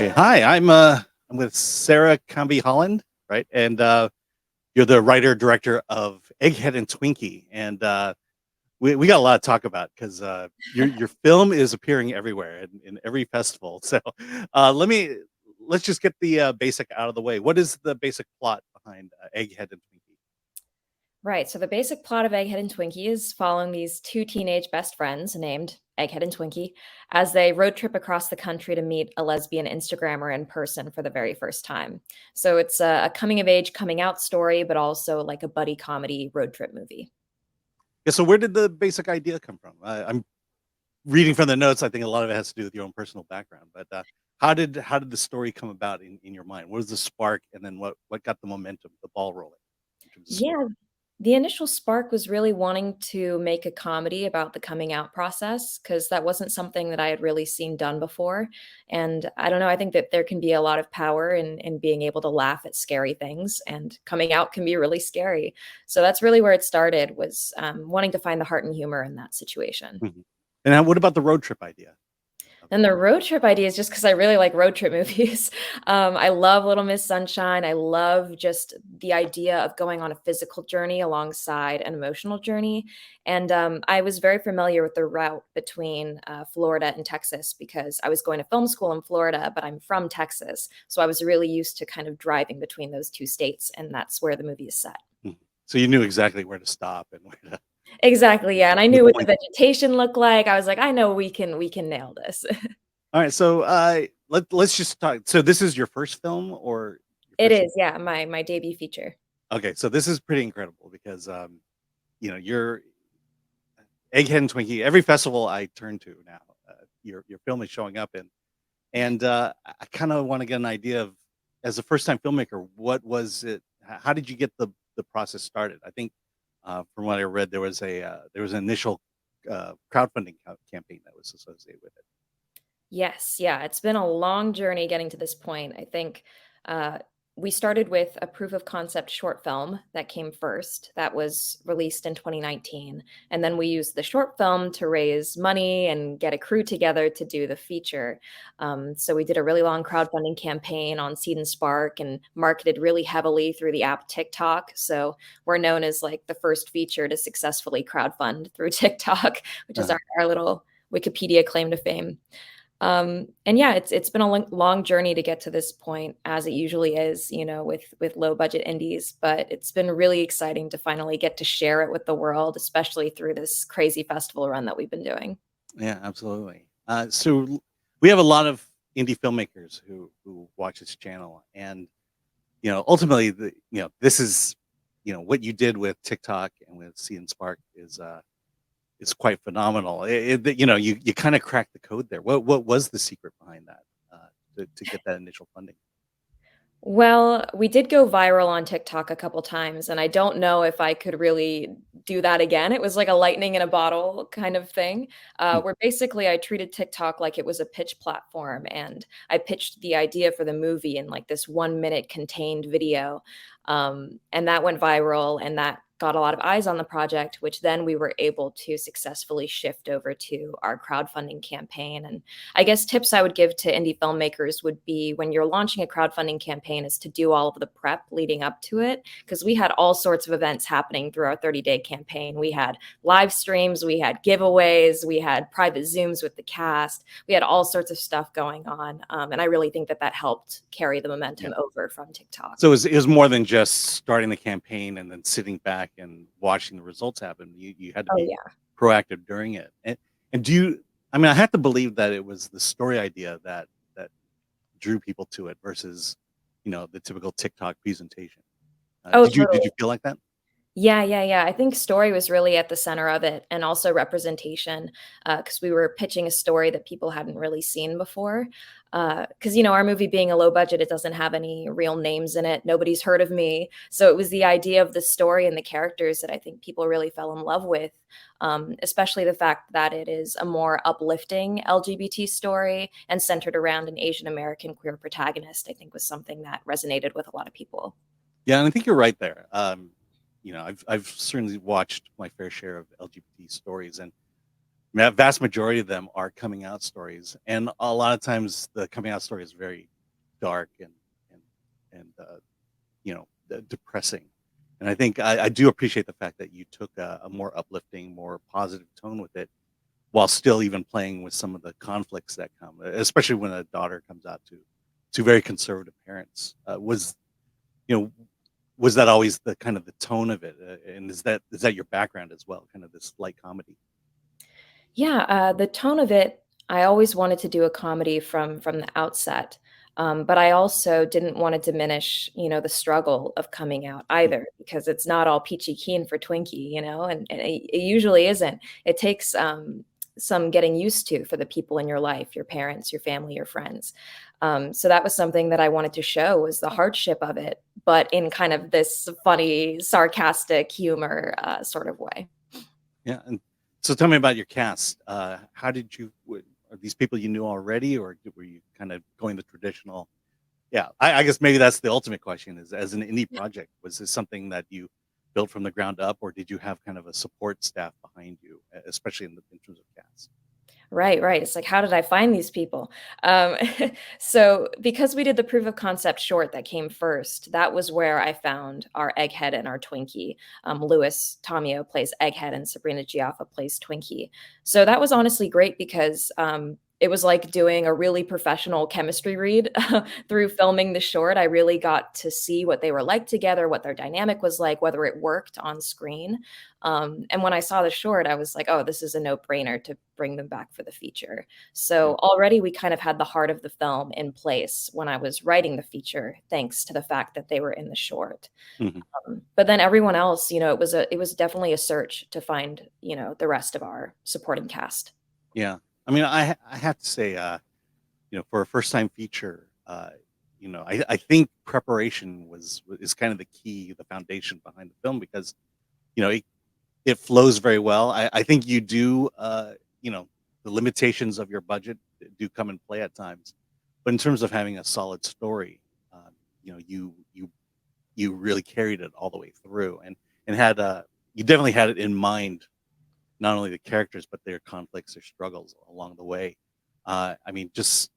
Okay, hi. I'm with Sarah Kambe Holland, right? And you're the writer director of Egghead and Twinkie, and we got a lot to talk about because your film is appearing everywhere in every festival. So let's just get the basic out of the way. What is the basic plot behind Egghead and Twinkie? Right. So the basic plot of Egghead and Twinkie is following these two teenage best friends named Egghead and Twinkie as they road trip across the country to meet a lesbian Instagrammer in person for the very first time. So it's a coming of age, coming out story, but also like a buddy comedy road trip movie. Yeah. So where did the basic idea come from? I'm reading from the notes. I think a lot of it has to do with your own personal background, but how did the story come about in your mind? What was the spark, and then what got the momentum, the ball rolling in terms of story? Yeah, the initial spark was really wanting to make a comedy about the coming out process because that wasn't something that I had really seen done before. And I don't know, I think that there can be a lot of power in being able to laugh at scary things, and coming out can be really scary. So that's really where it started, was wanting to find the heart and humor in that situation. Mhm. And what about the road trip idea? And the road trip idea is just because I really like road trip movies. I love Little Miss Sunshine. I love just the idea of going on a physical journey alongside an emotional journey. And I was very familiar with the route between Florida and Texas because I was going to film school in Florida, but I'm from Texas. So I was really used to kind of driving between those two states, and that's where the movie is set. Mhm. So you knew exactly where to stop and where to Exactly, yeah, and I the knew what the point. vegetation looked like. I was like, "I know we can nail this." All right, so let's just talk. So this is your first film or your It first? is, yeah, my debut feature. Okay, so this is pretty incredible because your Egghead and Twinkie. Every festival I turn to now, your film is showing up in, and I kind of want to get an idea of, as a first time filmmaker, what was it? How did you get the process started? I think from what I read, there was an initial crowdfunding campaign that was associated with it. Yes, yeah, it's been a long journey getting to this point. I think uh, we started with a proof of concept short film that came first, that was released in 2019. And then we used the short film to raise money and get a crew together to do the feature. So we did a really long crowdfunding campaign on Seed and Spark and marketed really heavily through the app TikTok. So we're known as like the first feature to successfully crowdfund through TikTok, which is Uh-huh. our little Wikipedia claim to fame. And yeah, it's been a long journey to get to this point, as it usually is, with low budget indies. But it's been really exciting to finally get to share it with the world, especially through this crazy festival run that we've been doing. Yeah, absolutely. We have a lot of indie filmmakers who watch this channel, and ultimately, this is what you did with TikTok and with Sea and Spark is quite phenomenal. You kind of cracked the code there. What was the secret behind that to get that initial funding? Well, we did go viral on TikTok a couple times, and I don't know if I could really do that again. It was like a lightning in a bottle kind of thing, Hmm. where basically I treated TikTok like it was a pitch platform, and I pitched the idea for the movie in like this 1 minute contained video. And that went viral, and that got a lot of eyes on the project, which then we were able to successfully shift over to our crowdfunding campaign. And I guess tips I would give to indie filmmakers would be, when you're launching a crowdfunding campaign, is to do all of the prep leading up to it, because we had all sorts of events happening through our 30-day campaign. We had live streams, we had giveaways, we had private Zooms with the cast, we had all sorts of stuff going on. And I really think that that helped carry the Yeah. momentum over from TikTok. So it was more than just starting the campaign and then sitting back and watching the results happen. You had to Oh, be yeah. proactive during it. And do you? I mean, I have to believe that it was the story idea that drew people to it versus the typical TikTok presentation. Oh, Did you totally. feel like that? Yeah, yeah, yeah. I think story was really at the center of it, and also representation, because we were pitching a story that people hadn't really seen before. Because, our movie being a low budget, it doesn't have any real names in it. Nobody's heard of me. So it was the idea of the story and the characters that I think people really fell in love with, especially the fact that it is a more uplifting LGBT story and centered around an Asian American queer protagonist, I think was something that resonated with a lot of people. Yeah, and I think you're right there. I've certainly watched my fair share of LGBT stories, and vast majority of them are coming out stories, and a lot of times the coming out story is very dark and depressing. And I think I do appreciate the fact that you took a more uplifting, more positive tone with it, while still even playing with some of the conflicts that come, especially when a daughter comes out to very conservative parents. You know was that always the kind of the tone of it, and is that your background as well, kind of this light comedy? Yeah, the tone of it, I always wanted to do a comedy from the outset, but I also didn't wanna diminish, the struggle of coming out Mm, either, because it's not all peachy keen for Twinkie, and it usually isn't. It takes, some getting used to for the people in your life, your parents, your family, your friends. So that was something that I wanted to show was the hardship of it, but in kind of this funny, sarcastic humor, sort of way. yeah. And so tell me about your cast. How did you are these people you knew already, or were you kind of going the traditional? Yeah, I guess maybe that's the ultimate question is, as an indie project, was this something that you built from the ground up, or did you have kind of a support staff behind you, especially in terms of cast? Right, right. It's like, how did I find these people? Um, so because we did the proof of concept short that came first, that was where I found our Egghead and our Twinkie. Louis Tomeo plays Egghead and Sabrina Giaffa plays Twinkie. So that was honestly great because it was like doing a really professional chemistry read through filming the short. I really got to see what they were like together, what their dynamic was like, whether it worked on screen. And when I saw the short, I was like, oh, this is a no brainer to bring them back for the feature. Yeah. So already we kind of had the heart of the film in place when I was writing the feature, thanks to the fact that they were in the short. Mhm. But then everyone else, it was definitely a search to find, the rest of our supporting cast. Yeah. I mean, I have to say, for a first time feature, I think preparation is kind of the key, the foundation behind the film, because you know it, it flows very well. I think you do, the limitations of your budget do come in play at times, but in terms of having a solid story, um, you really carried it all the way through, and had you definitely had it in mind, not only the characters but their conflicts, their struggles along the way. I mean, just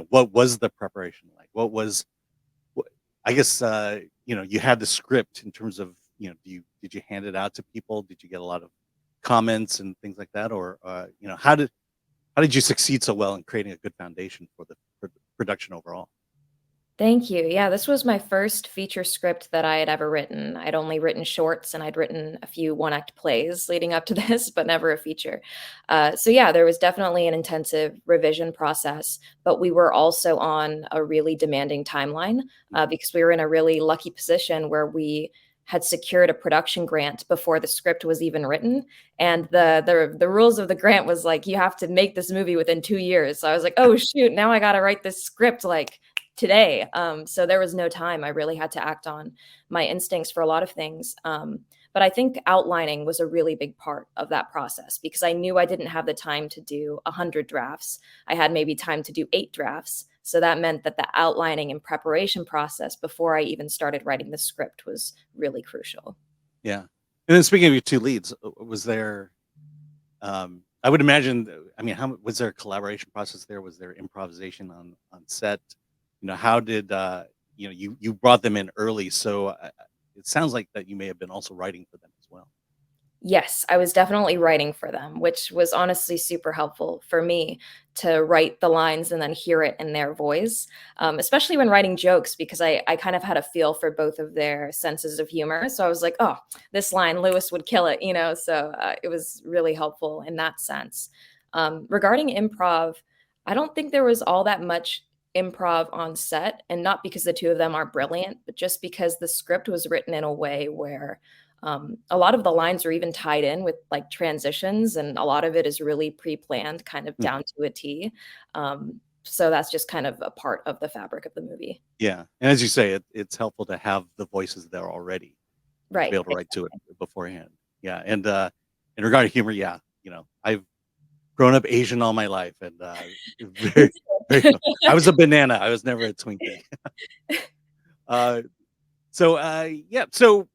what was the preparation like? What, I guess you had the script in terms of did you hand it out to people? Did you get a lot of comments and things like that, or how did you succeed so well in creating a good foundation for the production overall? Thank you. Yeah, this was my first feature script that I had ever written. I'd only written shorts and I'd written a few one-act plays leading up to this, but never a feature. So yeah, there was definitely an intensive revision process, but we were also on a really demanding timeline because we were in a really lucky position where we had secured a production grant before the script was even written, and the rules of the grant was like you have to make this movie within 2 years. So I was like, oh shoot, now I got to write this script like today. So there was no time. I really had to act on my instincts for a lot of things. But I think outlining was a really big part of that process because I knew I didn't have the time to do 100 drafts. I had maybe time to do 8 drafts. So that meant that the outlining and preparation process before I even started writing the script was really crucial. Yeah. And then speaking of your two leads, was there? I would imagine. I mean, how was there a collaboration process there? Was there improvisation on set? How did you brought them in early, so it sounds like that you may have been also writing for them as well. Yes, I was definitely writing for them, which was honestly super helpful for me to write the lines and then hear it in their voice, especially when writing jokes, because I kind of had a feel for both of their senses of humor. So I was like, oh, this line, Lewis would kill it. So it was really helpful in that sense. Regarding improv, I don't think there was all that much improv on set, and not because the two of them are brilliant, but just because the script was written in a way where a lot of the lines are even tied in with like transitions, and a lot of it is really pre-planned, kind of Mhm. down to a T. So that's just kind of a part of the fabric of the movie. Yeah, and as you say, it's helpful to have the voices there already and to be Right. able to write to it beforehand. Yeah, and in regard to humor, yeah, I've grown up Asian all my life, and Me very, very. too. I was a banana. I was never a Twinkie. Uh, yeah. So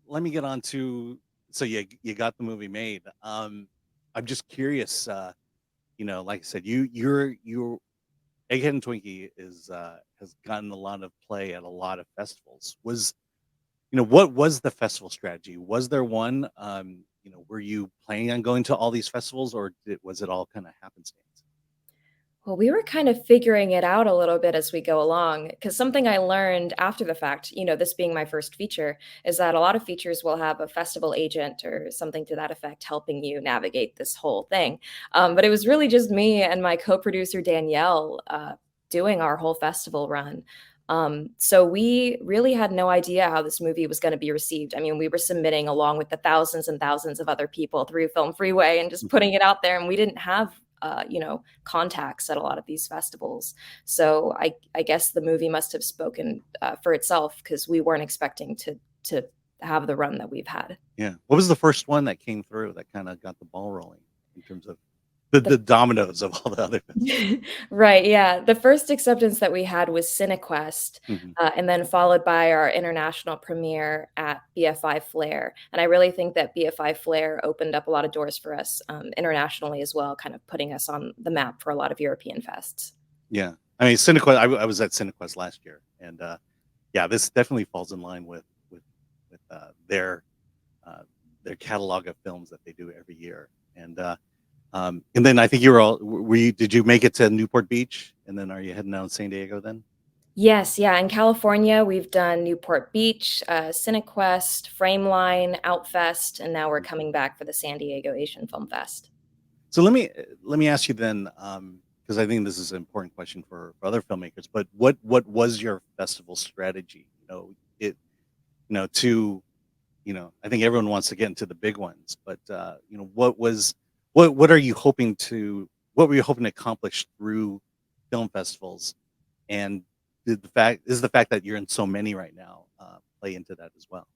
let me get on to. So you got the movie made. I'm just curious. Like I said, you're Egghead and Twinkie has gotten a lot of play at a lot of festivals. What was the festival strategy? Was there one? Were you planning on going to all these festivals, or was it all kind of happenstance? Well, we were kind of figuring it out a little bit as we go along, because something I learned after the fact, this being my first feature, is that a lot of features will have a festival agent or something to that effect helping you navigate this whole thing. But it was really just me and my co-producer Danielle doing our whole festival run. So we really had no idea how this movie was going to be received. I mean, we were submitting along with the thousands and thousands of other people through Film Freeway and just putting it out there, and we didn't have contacts at a lot of these festivals. So I guess the movie must have spoken for itself, because we weren't expecting to have the run that we've had. Yeah. What was the first one that came through that kind of got the ball rolling in terms of the dominoes of all the other festivals? Right, yeah. The first acceptance that we had was CineQuest, Mhm. and then followed by our international premiere at BFI Flair. And I really think that BFI Flair opened up a lot of doors for us internationally as well, kind of putting us on the map for a lot of European fests. Yeah. I mean, CineQuest. I was at CineQuest last year, and yeah, this definitely falls in line with their catalog of films that they do every year. And then I think you were all were you did you make it to Newport Beach? And then are you heading down to San Diego then? Yes, yeah. In California, we've done Newport Beach, CineQuest, Frameline, Outfest, and now we're Mm. coming back for the San Diego Asian Film Fest. So let me ask you then, because I think this is an important question for other filmmakers. But what was your festival strategy? To I think everyone wants to get into the big ones, but what are you hoping to what were you hoping to accomplish through film festivals? And the fact that you're in so many right now play into that as well?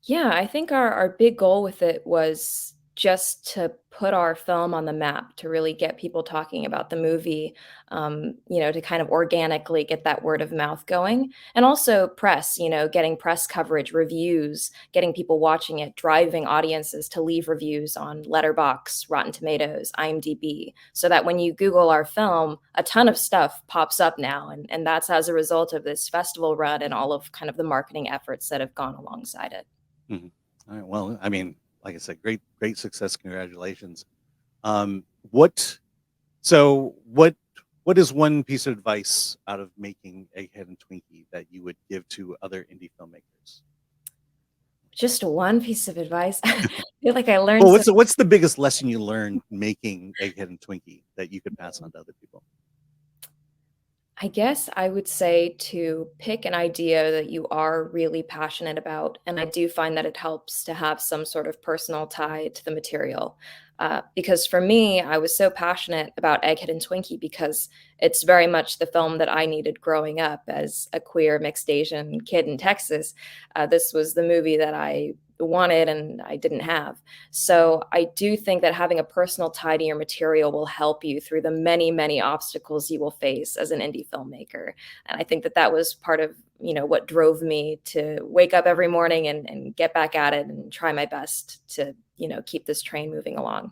Yeah, I think our big goal with it was just to put our film on the map, to really get people talking about the movie, to kind of organically get that word of mouth going. And also press, getting press coverage, reviews, getting people watching it, driving audiences to leave reviews on Letterboxd, Rotten Tomatoes, IMDb, so that when you Google our film, a ton of stuff pops up now. And that's as a result of this festival run and all of kind of the marketing efforts that have gone alongside it. Mhm. All right. Well, I mean, like I said, great success. Congratulations. Um, what so what is one piece of advice out of making Egghead and Twinkie that you would give to other indie filmmakers? Just one piece of advice. I feel like I Well, learned so what's the biggest lesson you learned making Egghead and Twinkie that you could pass on to other people? I guess I would say to pick an idea that you are really passionate about, and I do find that it helps to have some sort of personal tie to the material. Because for me, I was so passionate about Egghead and Twinkie because it's very much the film that I needed growing up as a queer mixed Asian kid in Texas. This was the movie that I wanted and I didn't have. So I do think that having a personal tie to your material will help you through the many, many obstacles you will face as an indie filmmaker. And I think that that was part of, what drove me to wake up every morning and get back at it and try my best to, keep this train moving along.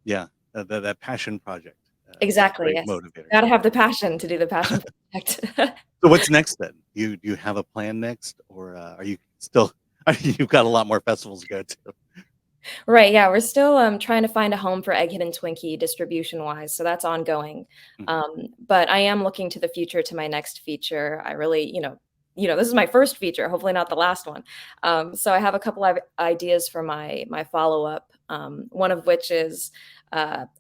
Yeah, that passion project is a Exactly. great Yes. motivator. Got to have the passion to do the passion project. So what's next then? Do you have a plan next, or are you still? You've got a lot more festivals to go to. Right, yeah, we're still, trying to find a home for Egghead and Twinkie distribution-wise, so that's ongoing. Mhm. But I am looking to the future to my next feature. I really, this is my first feature, hopefully not the last one. So I have a couple of ideas for my follow-up, one of which is,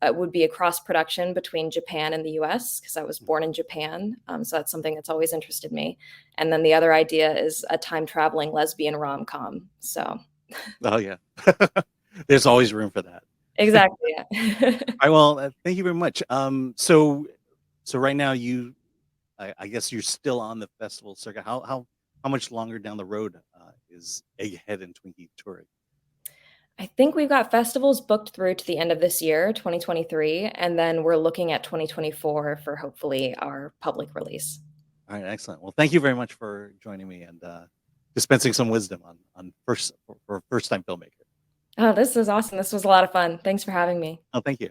would be a cross-production between Japan and the US, because I was born in Japan, so that's something that's always interested me. And then the other idea is a time-traveling lesbian rom-com, so Oh yeah, there's always room for that. exactly, yeah. I well, thank you very much. So right now I guess you're still on the festival circuit. How much longer down the road is Egghead and Twinkie touring? I think we've got festivals booked through to the end of this year, 2023, and then we're looking at 2024 for hopefully our public release. All right, excellent. Well, thank you very much for joining me and dispensing some wisdom on for first time filmmaker. Oh, this is awesome. This was a lot of fun. Thanks for having me. Oh, thank you.